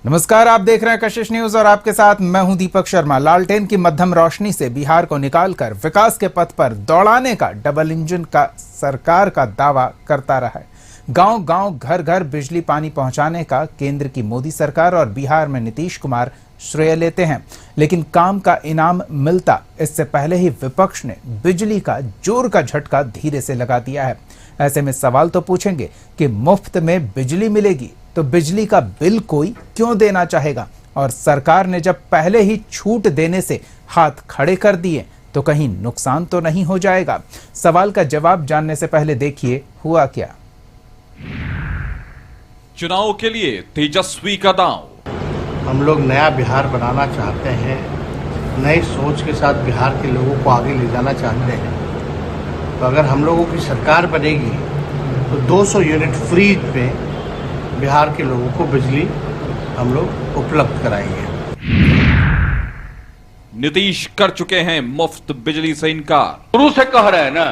नमस्कार, आप देख रहे हैं कशिश न्यूज और आपके साथ मैं हूं दीपक शर्मा। लालटेन की मध्यम रोशनी से बिहार को निकालकर विकास के पथ पर दौड़ाने का डबल इंजन का सरकार का दावा करता रहा है। गांव गांव घर घर बिजली पानी पहुंचाने का केंद्र की मोदी सरकार और बिहार में नीतीश कुमार श्रेय लेते हैं, लेकिन काम का इनाम मिलता इससे पहले ही विपक्ष ने बिजली का जोर का झटका धीरे से लगा दिया है। ऐसे में सवाल तो पूछेंगे कि मुफ्त में बिजली मिलेगी तो बिजली का बिल कोई क्यों देना चाहेगा, और सरकार ने जब पहले ही छूट देने से हाथ खड़े कर दिए तो कहीं नुकसान तो नहीं हो जाएगा। सवाल का जवाब जानने से पहले देखिए हुआ क्या। चुनाव के लिए तेजस्वी का दांव। हम लोग नया बिहार बनाना चाहते हैं, नई सोच के साथ बिहार के लोगों को आगे ले जाना चाहते हैं। तो अगर हम लोगों की सरकार बनेगी तो 200 यूनिट फ्री पे बिहार के लोगों को बिजली हम लोग उपलब्ध कराएंगे। नीतीश कर चुके हैं मुफ्त बिजली से इनकार। शुरू से कह रहे हैं ना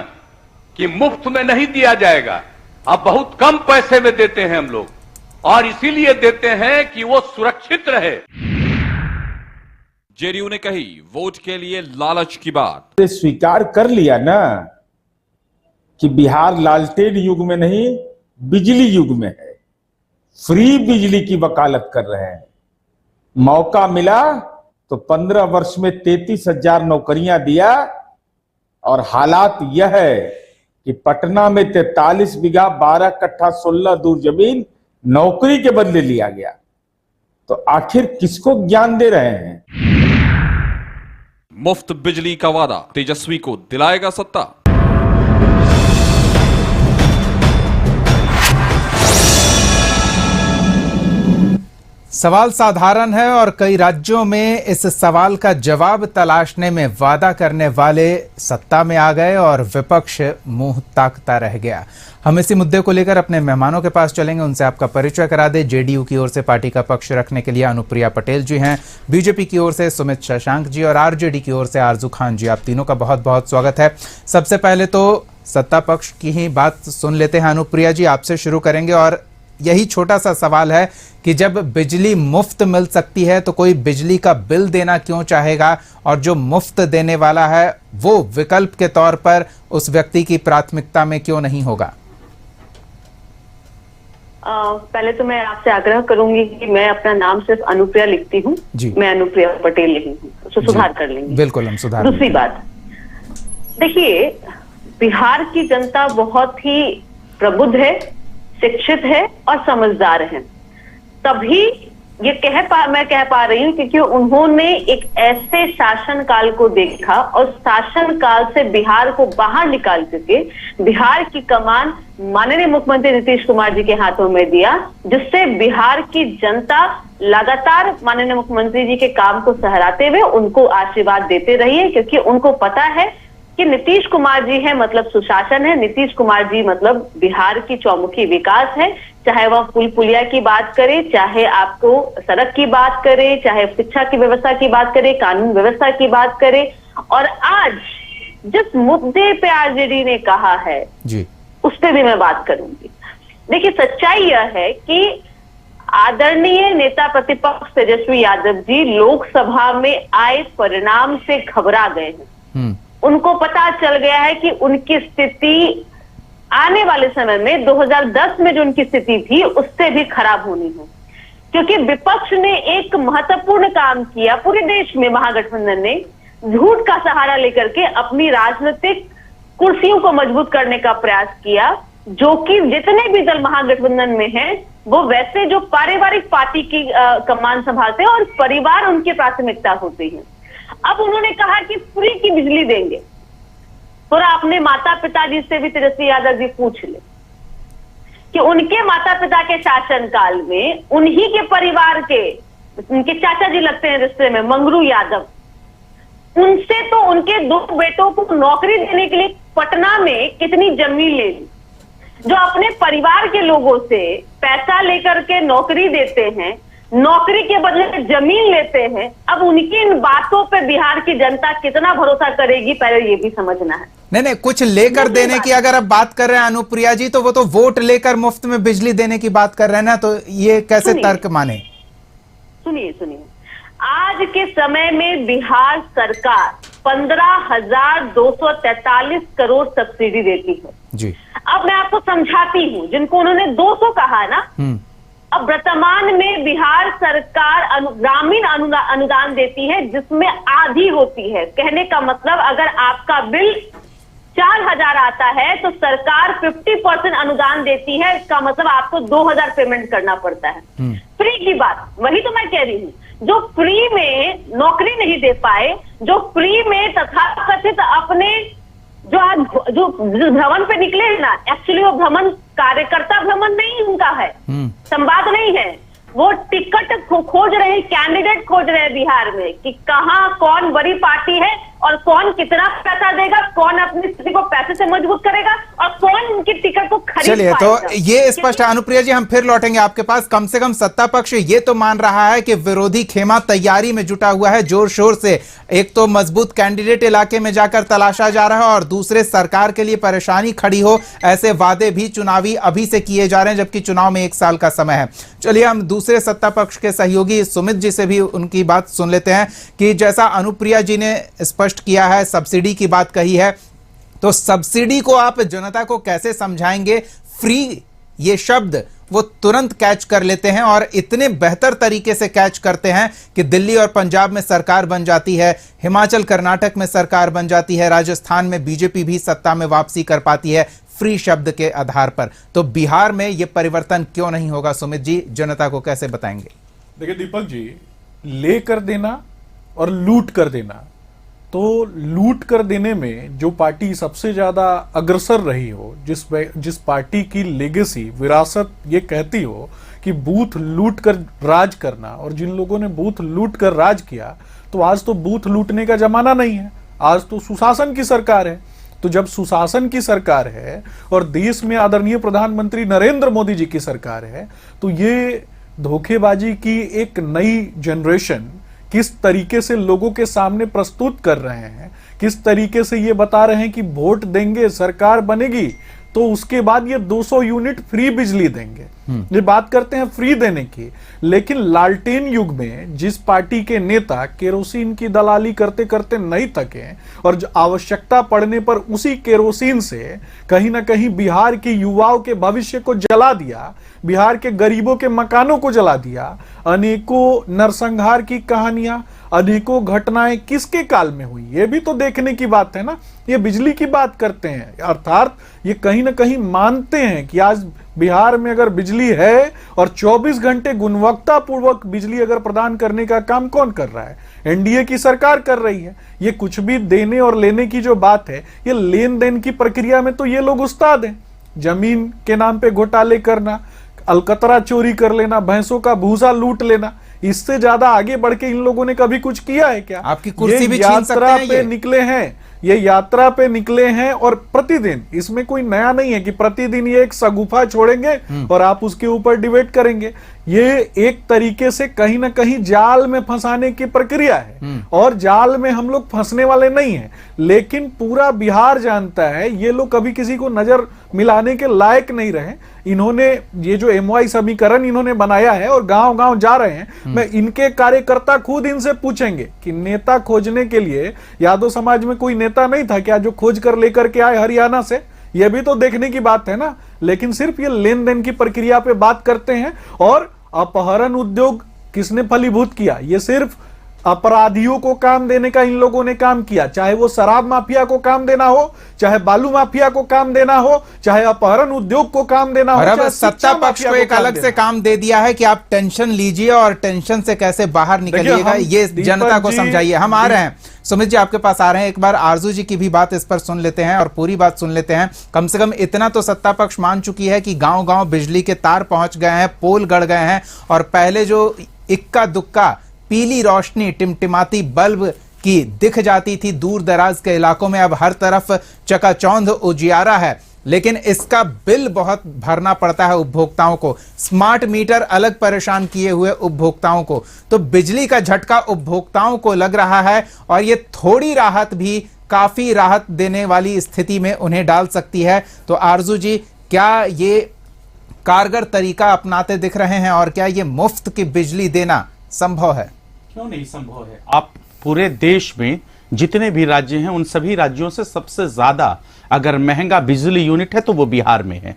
कि मुफ्त में नहीं दिया जाएगा, अब बहुत कम पैसे में देते हैं हम लोग, और इसीलिए देते हैं कि वो सुरक्षित रहे। जेडीयू ने कही वोट के लिए लालच की बात। स्वीकार कर लिया ना कि बिहार लालटेन युग में नहीं बिजली युग में है। फ्री बिजली की वकालत कर रहे हैं। मौका मिला तो 15 वर्ष में 33,000 नौकरियां दिया, और हालात यह है कि पटना में 43 बीघा 12 कट्ठा 16 दूर जमीन नौकरी के बदले लिया गया। तो आखिर किसको ज्ञान दे रहे हैं? मुफ्त बिजली का वादा तेजस्वी को दिलाएगा सत्ता। सवाल साधारण है और कई राज्यों में इस सवाल का जवाब तलाशने में वादा करने वाले सत्ता में आ गए और विपक्ष मुंह ताकता रह गया। हम इसी मुद्दे को लेकर अपने मेहमानों के पास चलेंगे, उनसे आपका परिचय करा दे। जेडीयू की ओर से पार्टी का पक्ष रखने के लिए अनुप्रिया पटेल जी हैं, बीजेपी की ओर से सुमित शशांक जी और आरजेडी की ओर से आरजू खान जी। आप तीनों का बहुत बहुत स्वागत है। सबसे पहले तो सत्ता पक्ष की ही बात सुन लेते हैं। अनुप्रिया जी, आपसे शुरू करेंगे और यही छोटा सा सवाल है कि जब बिजली मुफ्त मिल सकती है तो कोई बिजली का बिल देना क्यों चाहेगा, और जो मुफ्त देने वाला है वो विकल्प के तौर पर उस व्यक्ति की प्राथमिकता में क्यों नहीं होगा? पहले तो मैं आपसे आग्रह करूंगी कि मैं अपना नाम सिर्फ अनुप्रिया लिखती हूँ, मैं अनुप्रिया पटेल नहीं हूँ, तो सुधार कर लेंगे। बिल्कुल, हम सुधार। दूसरी बात, देखिए, बिहार की जनता बहुत ही प्रबुद्ध है, शिक्षित है और समझदार है। तभी ये मैं कह पा रही हूँ क्योंकि उन्होंने एक ऐसे शासन काल को देखा और शासन काल से बिहार को बाहर निकाल करके बिहार की कमान माननीय मुख्यमंत्री नीतीश कुमार जी के हाथों में दिया, जिससे बिहार की जनता लगातार माननीय मुख्यमंत्री जी के काम को सहराते हुए उनको आशीर्वाद देते रही है, क्योंकि उनको पता है कि नीतीश कुमार जी है मतलब सुशासन है, नीतीश कुमार जी मतलब बिहार की चौमुखी विकास है। चाहे वह पुल पुलिया की बात करे, चाहे आपको सड़क की बात करे, चाहे शिक्षा की व्यवस्था की बात करे, कानून व्यवस्था की बात करे। और आज जिस मुद्दे पे आरजेडी ने कहा है जी, उस पर भी मैं बात करूंगी। देखिए, सच्चाई यह है कि आदरणीय नेता प्रतिपक्ष तेजस्वी यादव जी लोकसभा में आए परिणाम से घबरा गए हैं। उनको पता चल गया है कि उनकी स्थिति आने वाले समय में 2010 में जो उनकी स्थिति थी उससे भी खराब होनी है, क्योंकि विपक्ष ने एक महत्वपूर्ण काम किया पूरे देश में। महागठबंधन ने झूठ का सहारा लेकर के अपनी राजनीतिक कुर्सियों को मजबूत करने का प्रयास किया, जो कि जितने भी दल महागठबंधन में हैं वो वैसे जो पारिवारिक पार्टी की कमान संभालते हैं और परिवार उनकी प्राथमिकता होती है। अब उन्होंने कहा कि फ्री की बिजली देंगे, थोड़ा अपने माता पिताजी से भी तेजस्वी यादव जी पूछ ले कि उनके माता पिता के शासन काल में उन्हीं के परिवार के, उनके चाचा जी लगते हैं रिश्ते में, मंगरू यादव, उनसे तो उनके 2 बेटों को नौकरी देने के लिए पटना में कितनी जमीन ले ली। जो अपने परिवार के लोगों से पैसा लेकर के नौकरी देते हैं, नौकरी के बदले जमीन लेते हैं, अब उनकी इन बातों पे बिहार की जनता कितना भरोसा करेगी, पहले ये भी समझना है। नहीं, कुछ लेकर देने की अगर आप बात कर रहे हैं अनुप्रिया जी, तो वो तो वोट लेकर मुफ्त में बिजली देने की बात कर रहे हैं ना, तो ये कैसे तर्क माने? सुनिए सुनिए, आज के समय में बिहार सरकार 15,243 करोड़ सब्सिडी देती है जी। अब मैं आपको समझाती हूँ, जिनको उन्होंने 200 कहा ना, अब वर्तमान में बिहार सरकार ग्रामीण अनुदान देती है, जिसमें आधी होती है। कहने का मतलब अगर आपका बिल 4,000 आता है तो सरकार 50% अनुदान देती है, इसका मतलब आपको 2,000 पेमेंट करना पड़ता है। फ्री की बात वही तो मैं कह रही हूँ, जो फ्री में नौकरी नहीं दे पाए, जो फ्री में तथाकथित अपने जो भ्रमण पे निकले हैं ना, एक्चुअली वो भ्रमण कार्यकर्ता भ्रमण नहीं उनका है, संवाद नहीं है, वो टिकट खोज रहे हैं, कैंडिडेट खोज रहे हैं बिहार में कि कहां कौन बड़ी पार्टी है और कौन कितना पैसा देगा, कौन अपनी स्थिति को पैसे से मजबूत करेगा और कौन उनकी टिकट को खरीद चलिए, पाएगा। तो ये स्पष्ट है। अनुप्रिया जी, हम फिर लौटेंगे आपके पास। कम से कम सत्ता पक्ष ये तो मान रहा है कि विरोधी खेमा तैयारी में जुटा हुआ है जोर शोर से। एक तो मजबूत कैंडिडेट इलाके में जाकर तलाशा जा रहा है और दूसरे सरकार के लिए परेशानी खड़ी हो ऐसे वादे भी चुनावी अभी से किए जा रहे हैं, जबकि चुनाव में 1 साल का समय है। चलिए, हम दूसरे सत्ता पक्ष के सहयोगी सुमित जी से भी उनकी बात सुन लेते हैं कि जैसा अनुप्रिया जी ने स्पष्ट किया है, सब्सिडी की बात कही है, तो सब्सिडी को आप जनता को कैसे समझाएंगे? फ्री ये शब्द वो तुरंत कैच कर लेते हैं और इतने बेहतर तरीके से कैच करते हैं कि दिल्ली और पंजाब में सरकार बन जाती है, हिमाचल कर्नाटक में सरकार बन जाती है, राजस्थान में बीजेपी भी सत्ता में वापसी कर पाती है फ्री शब्द के आधार पर। तो बिहार में यह परिवर्तन क्यों नहीं होगा? सुमित जी, जनता को कैसे बताएंगे? देखिए दीपक जी, ले कर देना और लूट कर देना, तो लूट कर देने में जो पार्टी सबसे ज्यादा अग्रसर रही हो, जिस पार्टी की लेगेसी विरासत ये कहती हो कि बूथ लूट कर राज करना, और जिन लोगों ने बूथ लूट कर राज किया, तो आज तो बूथ लूटने का जमाना नहीं है, आज तो सुशासन की सरकार है। तो जब सुशासन की सरकार है और देश में आदरणीय प्रधानमंत्री नरेंद्र मोदी जी की सरकार है, तो ये धोखेबाजी की एक नई जनरेशन किस तरीके से लोगों के सामने प्रस्तुत कर रहे हैं, किस तरीके से ये बता रहे हैं कि वोट देंगे सरकार बनेगी तो उसके बाद ये 200 यूनिट फ्री बिजली देंगे। ये बात करते हैं फ्री देने की, लेकिन लालटेन युग में जिस पार्टी के नेता केरोसिन की दलाली करते करते नहीं थके और आवश्यकता पड़ने पर उसी केरोसिन से कहीं ना कहीं बिहार के युवाओं के भविष्य को जला दिया, बिहार के गरीबों के मकानों को जला दिया, अनेकों नरसंहार की कहानियां, अनेकों घटनाएं किसके काल में हुई, ये भी तो देखने की बात है ना। ये बिजली की बात करते हैं, अर्थात ये कहीं ना कहीं मानते हैं कि आज बिहार में अगर बिजली है और 24 घंटे गुणवत्तापूर्वक बिजली अगर प्रदान करने का काम कौन कर रहा है? एनडीए की सरकार कर रही है। ये कुछ भी देने और लेने की जो बात है, ये लेन देन की प्रक्रिया में तो ये लोग उस्ताद हैं। जमीन के नाम पे घोटाले करना, अलकतरा चोरी कर लेना, भैंसों का भूसा लूट लेना, इससे ज्यादा आगे बढ़ के इन लोगों ने कभी कुछ किया है क्या? आपकी कुर्सी भी छीन सकते यात्रा हैं पे निकले हैं, ये यात्रा पे निकले हैं और प्रतिदिन, इसमें कोई नया नहीं है कि प्रतिदिन ये एक सगुफा छोड़ेंगे और आप उसके ऊपर डिबेट करेंगे। ये एक तरीके से कहीं ना कहीं जाल में फंसाने की प्रक्रिया है और जाल में हम लोग फंसने वाले नहीं हैं, लेकिन पूरा बिहार जानता है ये लोग कभी किसी को नजर मिलाने के लायक नहीं रहे। इन्होंने ये जो एमवाई समीकरण इन्होंने बनाया है और गांव गांव जा रहे हैं, मैं इनके कार्यकर्ता खुद इनसे पूछेंगे कि नेता खोजने के लिए यादव समाज में कोई नेता नहीं था क्या जो खोज कर लेकर के आए हरियाणा से? ये भी तो देखने की बात है ना। लेकिन सिर्फ ये लेन देन की प्रक्रिया पे बात करते हैं। और अपहरण उद्योग किसने फलीभूत किया? ये सिर्फ अपराधियों को काम देने का इन लोगों ने काम किया, चाहे वो शराब माफिया को काम देना हो, चाहे बालू माफिया को काम देना हो, चाहे अपहरण उद्योग को काम देना हो। और अब सत्ता पक्ष को एक अलग से काम दे दिया है कि आप टेंशन लीजिए और टेंशन से कैसे बाहर निकलिएगा, ये जनता को समझाइए। हम आ रहे हैं सुमित जी, आपके पास आ रहे हैं। एक बार आरजू जी की भी बात इस पर सुन लेते हैं और पूरी बात सुन लेते हैं। कम से कम इतना तो सत्ता पक्ष मान चुकी है कि गांव गांव बिजली के तार पहुंच गए हैं, पोल गड़ गए हैं और पहले जो इक्का दुक्का पीली रोशनी टिमटिमाती बल्ब की दिख जाती थी दूर दराज के इलाकों में, अब हर तरफ चकाचौंध उजियारा है। लेकिन इसका बिल बहुत भरना पड़ता है उपभोक्ताओं को, स्मार्ट मीटर अलग परेशान किए हुए उपभोक्ताओं को। तो बिजली का झटका उपभोक्ताओं को लग रहा है और ये थोड़ी राहत भी काफी राहत देने वाली स्थिति में उन्हें डाल सकती है। तो आरजू जी, क्या ये कारगर तरीका अपनाते दिख रहे हैं और क्या ये मुफ्त की बिजली देना संभव है? क्यों नहीं संभव है? आप पूरे देश में जितने भी राज्य हैं उन सभी राज्यों से सबसे ज्यादा अगर महंगा बिजली यूनिट है तो वो बिहार में है।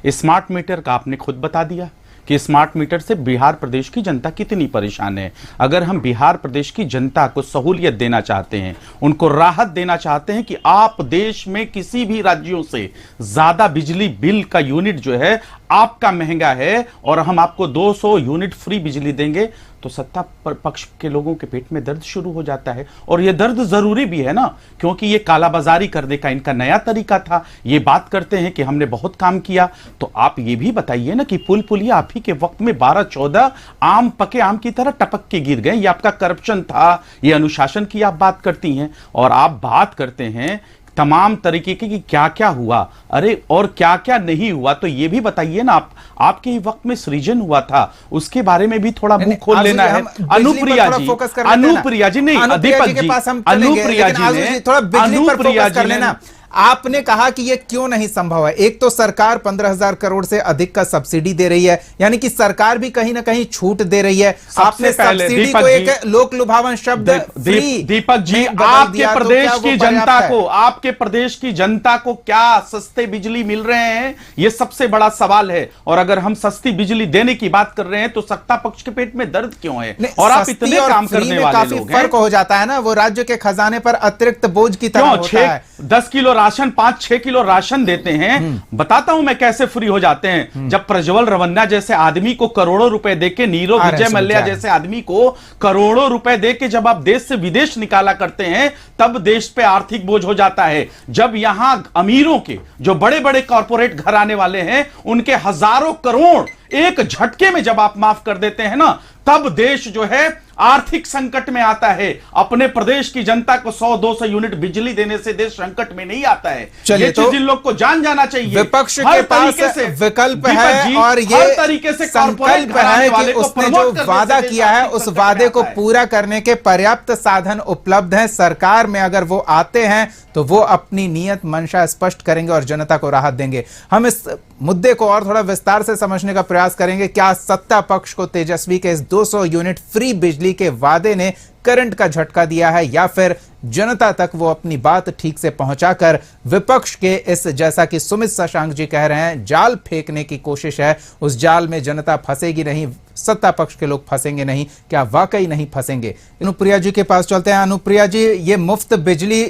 स्मार्ट मीटर का आपने खुद बता दिया कि स्मार्ट मीटर से बिहार प्रदेश की जनता कितनी परेशान है। अगर हम बिहार प्रदेश की जनता को सहूलियत देना चाहते हैं, उनको राहत देना चाहते हैं कि आप देश में किसी भी राज्यों से ज्यादा बिजली बिल का यूनिट जो है आपका महंगा है और हम आपको 200 यूनिट फ्री बिजली देंगे, तो सत्ता पक्ष के लोगों के पेट में दर्द शुरू हो जाता है। और यह दर्द जरूरी भी है ना, क्योंकि यह कालाबाजारी करने का इनका नया तरीका था। ये बात करते हैं कि हमने बहुत काम किया, तो आप ये भी बताइए ना कि पुल पुलिया आप ही के वक्त में 12-14 आम पके आम की तरह टपक के गिर गए। ये आपका करप्शन था, ये अनुशासन की आप बात करती हैं। और आप बात करते हैं तमाम तरीके की कि क्या क्या हुआ, अरे और क्या क्या नहीं हुआ, तो ये भी बताइए ना। आपके ही वक्त में सृजन हुआ था, उसके बारे में भी थोड़ा मुंह खोल लेना है। अनुप्रिया जी, अनुप्रिया जी नहीं, दीपक जी, अनुप्रिया जी ने थोड़ा बिजली पर फोकस कर लेना। आपने कहा कि यह क्यों नहीं संभव है? एक तो सरकार 15,000 करोड़ से अधिक का सब्सिडी दे रही है, यानी कि सरकार भी कहीं ना कहीं छूट दे रही है। आपने सब्सिडी को एक लोक लुभावन शब्द दीपक जी, आपके प्रदेश की जनता को, आपके प्रदेश की जनता को क्या सस्ते बिजली मिल रहे हैं, यह सबसे बड़ा सवाल है। और अगर हम सस्ती बिजली देने की बात कर रहे हैं तो सत्ता पक्ष के पेट में दर्द क्यों है? और आप इतने काम करने वाले लोग हैं। फर्क हो जाता है ना, वो राज्य के खजाने पर अतिरिक्त बोझ की तरह होता है। 10 किलो राशन, 5-6 किलो राशन देते हैं। बताता हूं मैं कैसे फ्री हो जाते हैं। जब प्रज्वल रवन्ना जैसे आदमी को करोड़ों रुपए देके, नीरव विजय मल्ल्या जैसे आदमी को करोड़ों रुपए देके जब आप देश से विदेश निकाला करते हैं, तब देश पे आर्थिक बोझ हो जाता है। जब यहां अमीरों के जो बड़े बड़े कॉर्पोरेट घर आने वाले हैं, उनके हजारों करोड़ एक झटके में जब आप माफ कर देते हैं ना, तब देश जो है आर्थिक संकट में आता है। अपने प्रदेश की जनता को 100-200 यूनिट बिजली देने से देश संकट में नहीं आता है। चलिए, ये चीज इन लोग को जान जाना चाहिए। विपक्ष के पास विकल्प है और ये तरीके से संकल्प है कि उसने जो वादा किया है उस वादे को पूरा करने के पर्याप्त साधन उपलब्ध हैं। सरकार में अगर वो आते हैं तो वो अपनी नियत मंशा स्पष्ट करेंगे और जनता को राहत देंगे। हम इस मुद्दे को और थोड़ा विस्तार से समझने का प्रयास करेंगे। क्या सत्ता पक्ष को तेजस्वी के इस 200 यूनिट फ्री बिजली के वादे ने करंट का झटका दिया है, या फिर जनता तक वो अपनी बात ठीक से पहुंचाकर विपक्ष के इस, जैसा कि सुमित शशांक जी कह रहे हैं, जाल फेंकने की कोशिश है? उस जाल में जनता फंसेगी नहीं, सत्ता पक्ष के लोग फंसेंगे नहीं। क्या वाकई नहीं फंसेंगे? अनुप्रिया जी के पास चलते हैं। अनुप्रिया जी, ये मुफ्त बिजली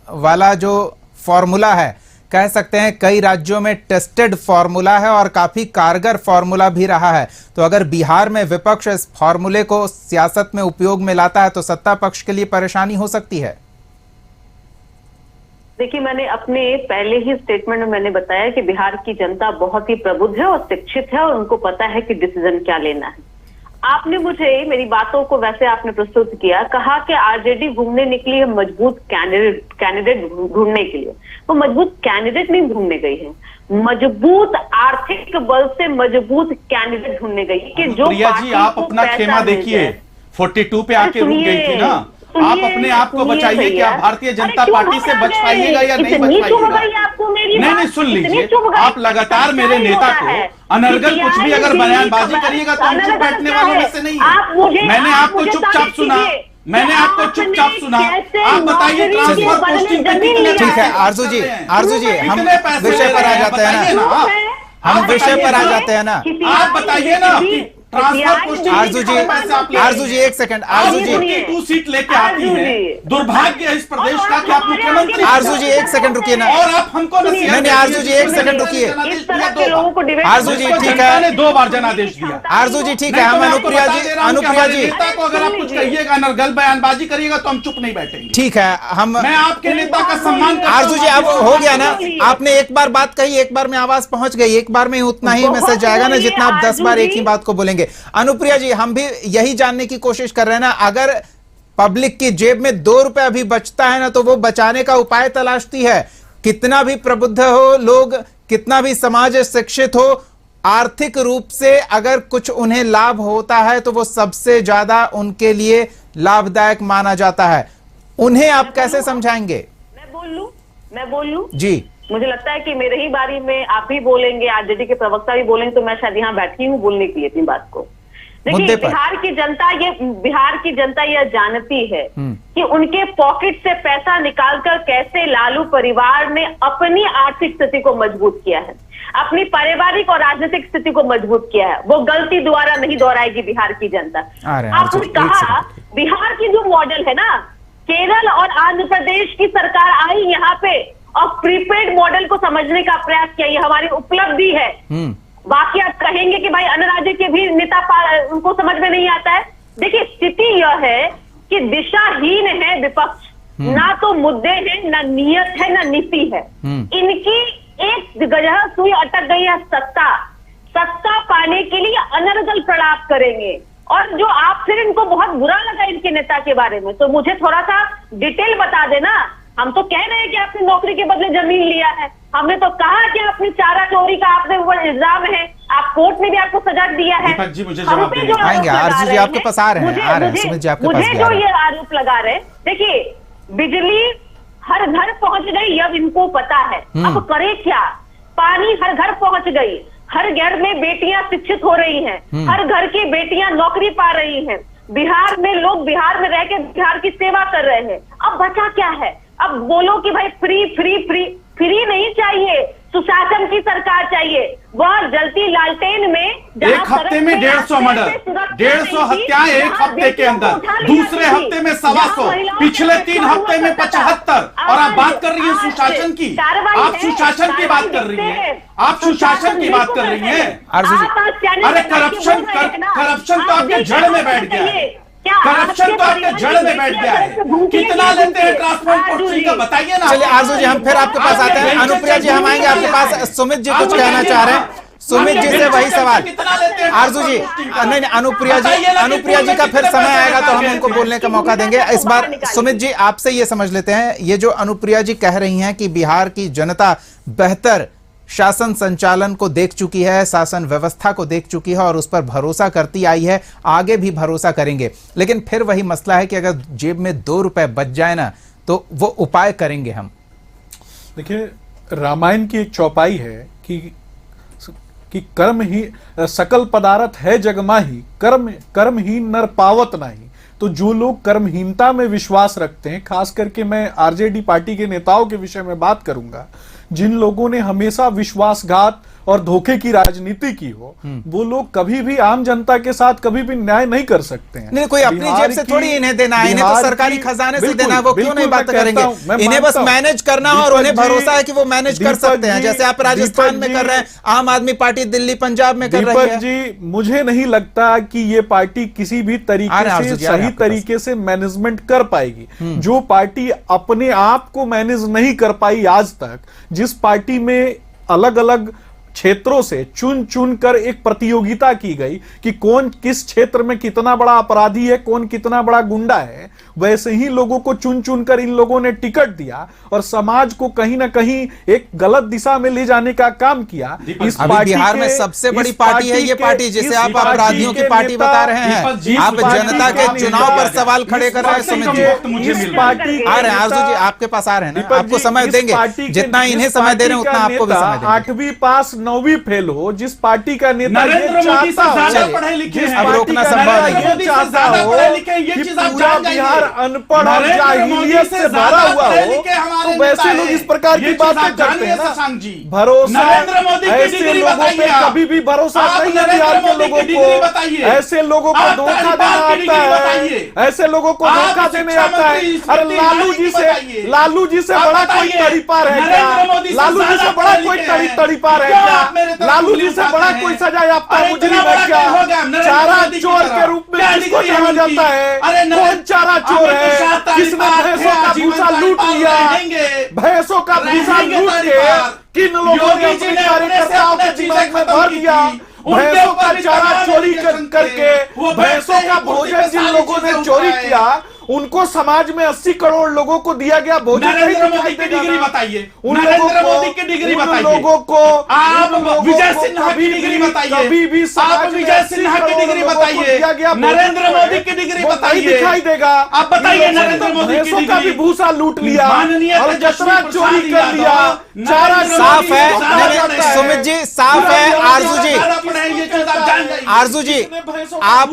वाला जो फॉर्मूला है, कह सकते हैं कई राज्यों में टेस्टेड फॉर्मूला है और काफी कारगर फॉर्मूला भी रहा है। तो अगर बिहार में विपक्ष इस फॉर्मूले को सियासत में उपयोग में लाता है तो सत्ता पक्ष के लिए परेशानी हो सकती है। देखिए, मैंने अपने पहले ही स्टेटमेंट में मैंने बताया कि बिहार की जनता बहुत ही प्रबुद्ध है और शिक्षित है और उनको पता है कि डिसीजन क्या लेना है। आपने मुझे मेरी बातों को वैसे आपने प्रस्तुत किया, कहा कि आरजेडी घूमने निकली है मजबूत कैंडिडेट ढूंढने के लिए। वो मजबूत कैंडिडेट नहीं ढूंढने गई है, मजबूत आर्थिक बल से मजबूत कैंडिडेट ढूंढने गई कि जो प्रिया जी, आप अपना खेमा देखिए, 42 पे आके रुक गई थी ना। आप अपने आप को बचाइए कि आप भारतीय जनता पार्टी से बच पाइएगा या नहीं बच पाइएगा। नहीं, सुन लीजिए, आप लगातार मेरे नेता को अनर्गल कुछ भी अगर बयानबाजी करिएगा तो हम चुप बैठने वालों में से नहीं है। मैंने आपको चुपचाप सुना, मैंने आपको चुपचाप सुना। आप बताइए ट्रांसफर पोस्टिंग कितने? ठीक है आरजू जी, हम विषय पर आ जाते हैं ना, हम विषय पर आ जाते हैं ना। आप बताइए ना, आरजू जी एक सेकंड, आरजू जी 2 सीट लेके आती है, दुर्भाग्य है इस प्रदेश का कि आप मुख्यमंत्री। आरजू जी एक सेकंड रुकिए ना, और आप हमको नहीं, आरजू जी एक सेकंड रुकिए। आरजू जी ठीक है, मैंने 2 बार जनादेश दिया। आरजू जी ठीक है, हम अनुप्रिया जी नेता को अगर आप कुछ कहिएगा, नरगल बयानबाजी करिएगा तो हम चुप नहीं बैठेंगे। ठीक है, मैं आपके नेता का सम्मान करता हूं। आरजू जी अब हो गया ना, आपने एक बार बात कही, एक बार में आवाज पहुंच गई, एक बार में उतना ही मैसेज जाएगा ना जितना आप 10 बार एक ही बात को बोलेंगे। अनुप्रिया जी, हम भी यही जानने की कोशिश कर रहे हैं ना, अगर पब्लिक की जेब में 2 रुपए अभी बचता है ना, तो वो बचाने का उपाय तलाशती है। कितना भी प्रबुद्ध हो लोग, कितना भी समाज शिक्षित हो, आर्थिक रूप से अगर कुछ उन्हें लाभ होता है तो वो सबसे ज्यादा उनके लिए लाभदायक माना जाता है। उन्हें आप कैसे समझाएंगे? मैं बोल लूं जी। मुझे लगता है कि मेरे ही बारी में आप भी बोलेंगे, आरजेडी के प्रवक्ता भी बोलेंगे, तो मैं शायद यहाँ बैठी हूँ बोलने के लिए अपनी बात को। मुद्दे देखिए पर। बिहार की जनता यह जानती है कि उनके पॉकेट से पैसा निकालकर कैसे लालू परिवार ने अपनी आर्थिक स्थिति को मजबूत किया है, अपनी पारिवारिक और राजनीतिक स्थिति को मजबूत किया है। वो गलती दोबारा नहीं दोहराएगी बिहार की जनता। आपने कहा बिहार की जो मॉडल है ना, केरल और आंध्र प्रदेश की सरकार आई यहाँ पे और प्रीपेड मॉडल को समझने का प्रयास किया, ये हमारी उपलब्धि है। बाकी आप कहेंगे कि भाई अन्य राज्य के भी नेता उनको समझ में नहीं आता है। देखिए स्थिति यह है कि दिशाहीन है विपक्ष, ना तो मुद्दे हैं, ना नियत है, ना नीति है। इनकी एक जगह सुई अटक गई है, सत्ता पाने के लिए अनर्गल प्रलाप करेंगे। और जो आप फिर इनको बहुत बुरा लगा इनके नेता के बारे में, तो मुझे थोड़ा सा डिटेल बता देना। हम तो कह रहे हैं कि आपने नौकरी के बदले जमीन लिया है, हमने तो कहा कि आपने चारा चोरी का आपने वो इल्जाम है, आप कोर्ट ने भी आपको सजा दिया है। दीपक जी मुझे जवाब देंगे। आएंगे आरजू जी, आपके पास आ रहे हैं, सुमित जी आपके पास मुझे जो ये आरोप लगा रहे, देखिए बिजली हर घर पहुंच गई, अब इनको पता है, अब करे क्या। पानी हर घर पहुंच गई, हर घर में बेटियां शिक्षित हो रही हैं, हर घर की बेटियां नौकरी पा रही हैं, बिहार में लोग बिहार में रह के बिहार की सेवा कर रहे हैं। अब बचा क्या है? अब बोलो कि भाई फ्री फ्री फ्री फ्री नहीं चाहिए, सुशासन की सरकार चाहिए। वह जलती लालटेन में एक हफ्ते में 150 मर्डर, 150 हत्याएं एक हफ्ते के अंदर, दूसरे हफ्ते में 125, पिछले 3 हफ्ते में 75, और आप बात कर रही है सुशासन की। आप सुशासन की बात कर रही है, आप सुशासन की बात कर रही है। अरे करप्शन तो आपके जड़ में बैठ गया है, करप्शन तो आपके जड़ में बैठ गया है। कितना लेते हैं ट्रांसपोर्ट पोर्ट का बताइए ना। चलिए आरजू जी, हम फिर आपके पास आते हैं। अनुप्रिया जी हम आएंगे आपके पास। सुमित जी कुछ कहना चाह रहे हैं, सुमित जी से वही सवाल। आरजू जी नहीं, अनुप्रिया जी का फिर समय आएगा तो हम उनको बोलने का मौका देंगे। इस बार सुमित जी आपसे ये समझ लेते हैं, ये जो अनुप्रिया जी कह रही हैं कि बिहार की जनता बेहतर शासन संचालन को देख चुकी है, शासन व्यवस्था को देख चुकी है और उस पर भरोसा करती आई है, आगे भी भरोसा करेंगे। लेकिन फिर वही मसला है कि अगर जेब में 2 रुपए बच जाए ना तो वो उपाय करेंगे हम। देखिए रामायण की एक चौपाई है कि कर्म ही सकल पदार्थ है जगमाही, कर्महीन नर पावत नहीं। तो जो लोग कर्महीनता में विश्वास रखते हैं, खास करके मैं आरजेडी पार्टी के नेताओं के विषय में बात करूंगा, जिन लोगों ने हमेशा विश्वासघात और धोखे की राजनीति की हो, वो लोग कभी भी आम जनता के साथ कभी भी न्याय नहीं कर सकते हैं। नहीं, कोई अपनी जेब से थोड़ी इन्हें देना है, इन्हें तो सरकारी खजाने से देना है। वो क्यों नहीं बात करेंगे? इन्हें बस मैनेज करना है और उन्हें भरोसा है कि वो मैनेज कर सकते हैं, जैसे आप राजस्थान में कर रहे हैं, आम आदमी पार्टी दिल्ली पंजाब में कर रही है। दीपक जी मुझे नहीं लगता कि ये पार्टी किसी भी तरीके से सही तरीके से मैनेजमेंट कर पाएगी। जो पार्टी अपने आप को मैनेज नहीं कर पाई आज तक, जिस पार्टी में अलग अलग क्षेत्रों से चुन चुन कर एक प्रतियोगिता की गई कि कौन किस क्षेत्र में कितना बड़ा अपराधी है, कौन कितना बड़ा गुंडा है, वैसे ही लोगों को चुन चुन कर इन लोगों ने टिकट दिया और समाज को कहीं ना कहीं एक गलत दिशा में ले जाने का काम किया। इस बिहार में सबसे बड़ी पार्टी है ये पार्टी, जिसे आप अपराधियों की पार्टी बता रहे हैं। आप जनता के चुनाव पर सवाल खड़े कर रहे हैं। सुमित जी आ रहे हैं, आरजू जी आपके पास आ रहे हैं ना, आपको समय देंगे, जितना इन्हें समय दे रहे हैं उतना आपको भी समय देंगे। 8वीं पास 9वीं फेल हो, जिस पार्टी का नेता नरेंद्र मोदी से ज्यादा पढ़े लिखे हैं, अब रोकना संभव नहीं है। चाहता हो कि पूरा बिहार अनपढ़ और जाहिलियत से भरा हुआ हो, तो वैसे लोग इस प्रकार की बातें करते हैं ना। भरोसा ऐसे लोगों पे कभी भी भरोसा नहीं है। बिहार के लोगों को ऐसे लोगों को धोखा देना आता है, ऐसे लोगों को धोखा देने आता है। अरे लालू जी से बड़ा कोई तड़ीपार है क्या? लालू जी से बड़ा कोई तड़ीपार है क्या? लालू जी से बड़ा कोई सजा याफ्ता मुजरिम है क्या? चारा चोर के रूप में किसको जाना जाता है? कौन चारा चोर है? किसने भैंसों का भूसा लूट लिया? भैंसों का भूसा लूट के किन लोगों ने अपने कार्यकर्ताओं के दिमाग में भर दिया? भैंसों का चारा चोरी करके भैंसों का भोजन जिन लोगों ने चोरी किया, उनको समाज में 80 करोड़ लोगों को दिया गया भोजन नहीं नरेंद्र दिखाई मोदी की देगा डिग्री ना? बताइए, उन नरेंद्र मोदी की डिग्री उन बताइए, लोगों को आप उन लोगों विजय को सिन्हा की डिग्री बताइए, कभी भी आप समाज में विजय 80 सिन्हा की करोड़ डिग्री लोगों को बताइए, दिया गया भोजन नरेंद्र जो है, मोदी की डिग्री वो नहीं बताइए, दिखाई देगा। आप बताइए इन लोगों ने नरेंद्र तो मोदी की भैंसों का भी डिग्री। भूसा लूट लिया माननीय और तेजस्वी जतरा प्रसाद चोरी कर यादव, लिया, चारा नरेंद्र साफ मोदी है। को नहीं, नहीं, जाता है। सुमित जी साफ है। आरजू जी, ये चीज आप जान जाइए। आरजू जी, आप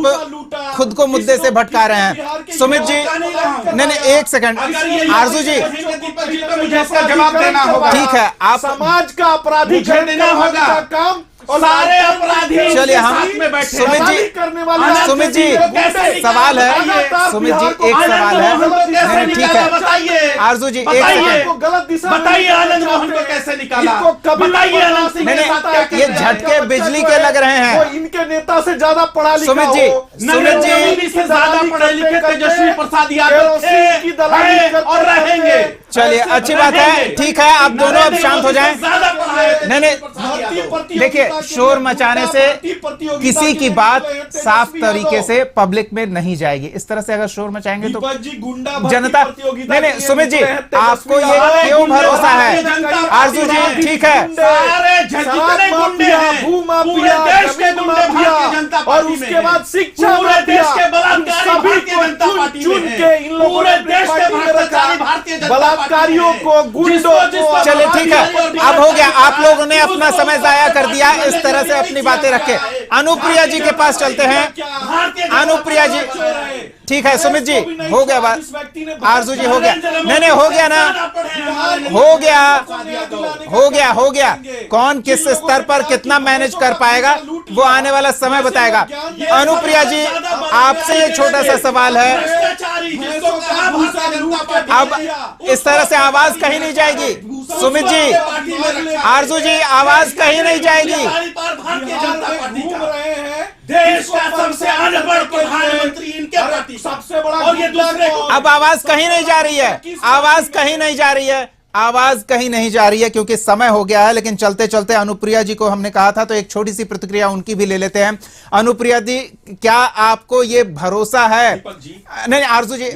खुद को मुद्दे से भटका रहे हैं। सुमित जी, नहीं नहीं, एक सेकंड। आरजू जी, मुझे इसका जवाब देना होगा। ठीक है, आप समाज का अपराधी मुझे देना होगा। का काम और सारे अपराधी चलिए हम साथ में बैठे। सुमित जी, करने वाले सुमित जी, सवाल है। सुमित जी, एक सवाल है। नहीं नहीं, ठीक है। बताइए आरजू जी, एक बताइए। सेकंड। गलत दिशा में बताइए लेकर आनंद मोहन जाते को हैं। कैसे निकाला, इनको कभी बताइए आनंद सिंह नहीं, के नहीं, साथ क्या ये कर रहे हैं। झटके बिजली के लग रहे हैं। वो इनके नेता से ज्यादा पढ़ा लिखा सुमित जी, हो। सुमित जी, नरेंद्र मोदी से ज्यादा पढ़े लिखे तेजस्वी प्रसाद यादव केरोसिन की दलाली हैं करते और रहेंगे। चलिए, अच्छी बात है। ठीक है, आप दोनों अब शांत हो जाएं। नहीं नहीं, देखिए, शोर मचाने से किसी की बात साफ तरीके से पब्लिक में नहीं जाएगी। इस तरह से अगर शोर मचाएंगे तो जनता, नहीं नहीं, सुमित जी, आपको ये क्यों भरोसा है? आरजू जी, ठीक है। सारे जितने गुंडे हैं पूरे देश के गुंडे भारतीय जनता और पार्टी में उसके हैं। बाद शिक्षा पूरे देश के बलात्कारी सभी भारतीय को जनता पार्टी चुन में के हैं। इन लोगों पूरे ने अपनी देश के पार्टी में रखा। भ्रष्टाचारी भारतीय जनता बलात्कारियों पार्टी में को हैं। गुंडों को चलिए, ठीक है, अब हो गया। आप लोगों ने अपना समय जाया कर दिया इस तरह से अपनी बातें रखे। अनुप्रिया जी के पास चलते हैं। अनुप्रिया जी, ठीक है। सुमित जी, हो गया बात। आरजू जी, हो गया। नहीं नहीं, हो गया ना, हो गया, हो गया, हो गया। कौन किस स्तर पर कितना मैनेज कर पाएगा वो आने वाला समय बताएगा। अनुप्रिया जी, आपसे ये छोटा सा सवाल है। अब इस तरह से आवाज कहीं नहीं जाएगी। सुमित जी, आरजू जी, आवाज कहीं नहीं जाएगी। भारतीय जनता पार्टी का देश का सबसे अनपढ़ प्रधानमंत्री इनके पार्टी सबसे बड़ा और ये दूसरे को अब आवाज कहीं नहीं जा रही है। आवाज कहीं नहीं जा रही है। आवाज कहीं नहीं जा रही है क्योंकि समय हो गया है। लेकिन चलते चलते अनुप्रिया जी को हमने कहा था तो एक छोटी सी प्रतिक्रिया उनकी भी ले लेते हैं। अनुप्रिया जी, क्या आपको ये भरोसा है? नहीं, आरजू जी,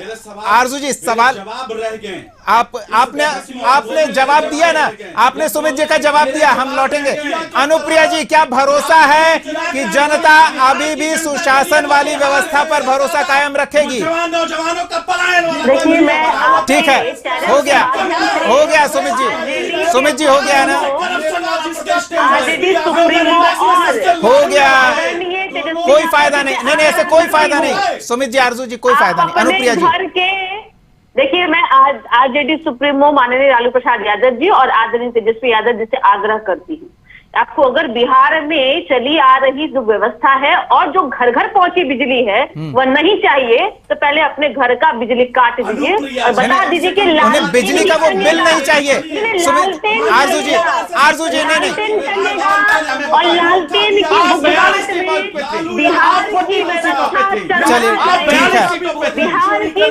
आरजू जी, सवाल जवाब रह गए। आपने जवाब दिया ना, आपने सुमित जी का जवाब दिया। हम लौटेंगे। अनुप्रिया जी, क्या भरोसा है कि जनता अभी भी सुशासन वाली व्यवस्था पर भरोसा कायम रखेगी? नौजवानों का पलायन देखिए, मैं आपसे ठीक है, हो गया, हो गया। सुमित जी, सुमित जी, हो गया ना, आरजेडी सुप्रीमो और हो गया। आदरणीय तेजस्वी कोई फायदा नहीं, नहीं नहीं, ऐसे कोई फायदा नहीं। सुमित जी, आरजू जी, कोई फायदा नहीं। अनुप्रिया जी, घर के देखिए, मैं आज आरजेडी सुप्रीमो माननीय लालू प्रसाद यादव जी और आदरणीय तेजस्वी यादव जी से आग्रह करती हूँ, आपको अगर बिहार में चली आ रही जो व्यवस्था है और जो घर घर पहुंची बिजली है वह नहीं चाहिए तो पहले अपने घर का बिजली काट दीजिए और बता दीजिए कि उन्हें बिजली का वो बिल नहीं चाहिए। सुमित, आरजू जी, आरजू जी, नहीं नहीं, और लालटेन की बुगाहट में बिहार की व्यवस्था चलिए, ठीक है। बिहार की तो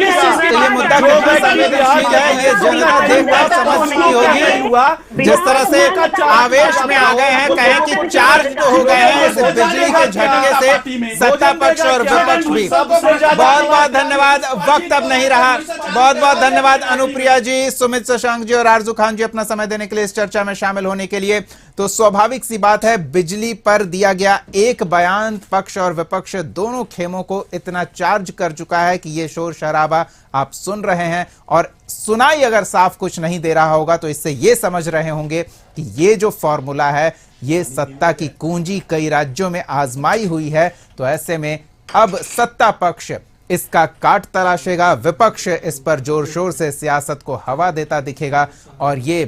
ये मुद्दा कितना संवेदनशील है ये जनता देखकर समझ चुकी होगी। जिस तरह से आवेश में आ गए हैं, कहें कि चार्ज तो हो गए हैं इस बिजली के झटके से सत्ता पक्ष और विपक्ष भी। बहुत बहुत धन्यवाद। वक्त अब नहीं रहा। बहुत बहुत धन्यवाद अनुप्रिया जी, सुमित शशांक जी और आरजू खान जी अपना समय देने के लिए, इस चर्चा में शामिल होने के लिए। तो स्वाभाविक सी बात है, बिजली पर दिया गया एक बयान पक्ष और विपक्ष दोनों खेमों को इतना चार्ज कर चुका है कि ये शोर शराबा आप सुन रहे हैं। और सुनाई अगर साफ कुछ नहीं दे रहा होगा तो इससे ये समझ रहे होंगे कि ये जो फॉर्मूला है ये सत्ता की कुंजी कई राज्यों में आजमाई हुई है। तो ऐसे में अब सत्ता पक्ष इसका काट तराशेगा, विपक्ष इस पर जोर शोर से सियासत को हवा देता दिखेगा। और ये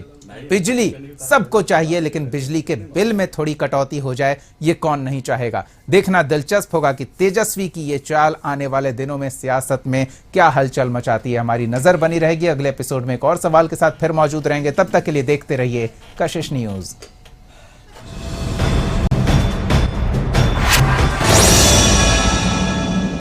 बिजली सबको चाहिए, लेकिन बिजली के बिल में थोड़ी कटौती हो जाए ये कौन नहीं चाहेगा। देखना दिलचस्प होगा कि तेजस्वी की ये चाल आने वाले दिनों में सियासत में क्या हलचल मचाती है। हमारी नजर बनी रहेगी। अगले एपिसोड में एक और सवाल के साथ फिर मौजूद रहेंगे। तब तक के लिए देखते रहिए कशिश न्यूज।